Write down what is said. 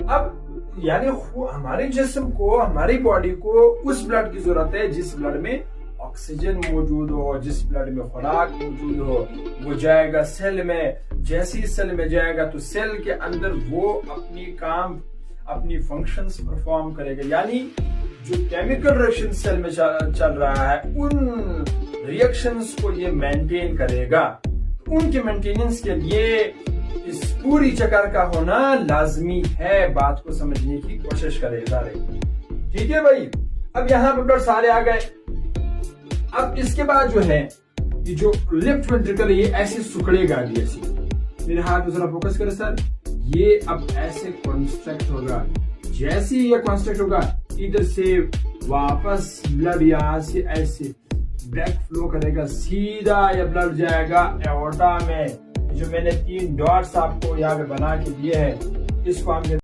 अब यानी हमारे जिस्म को, हमारी बॉडी को उस ब्लड की जरूरत है जिस ब्लड में ऑक्सीजन मौजूद हो, जिस ब्लड में खुराक मौजूद हो। वो जाएगा सेल में, जैसे ही सेल में जाएगा तो सेल के अंदर वो अपनी काम, अपनी फंक्शंस परफॉर्म करेगा। यानी जो केमिकल रिएक्शन सेल में चल रहा है, उन रिएक्शंस को ये मेंटेन करेगा। उनके मेंटेनेंस के लिए इस पूरी चक्कर का होना लाजमी है। बात को समझने की कोशिश करेगा। ठीक है भाई, अब यहाँ पर ब्लड सारे आ गए। अब इसके बाद जो है ये जो लेफ्ट वेंट्रिकल ये ऐसे सुखड़ेगा भी ऐसे। मेरे हाथ में जरा फोकस करें सर। ये अब ऐसे कॉन्स्ट्रक्ट होगा। जैसे ही ये कॉन्स्ट्रक्ट होगा, इधर से वापस ब्लड यहाँ से ऐसे बैक फ्लो करेगा, सीधा ये ब्लड जाएगा एओर्टा में। जो मैंने 3 डॉट्स आपको यहाँ पे बना के दिए हैं, इसको हम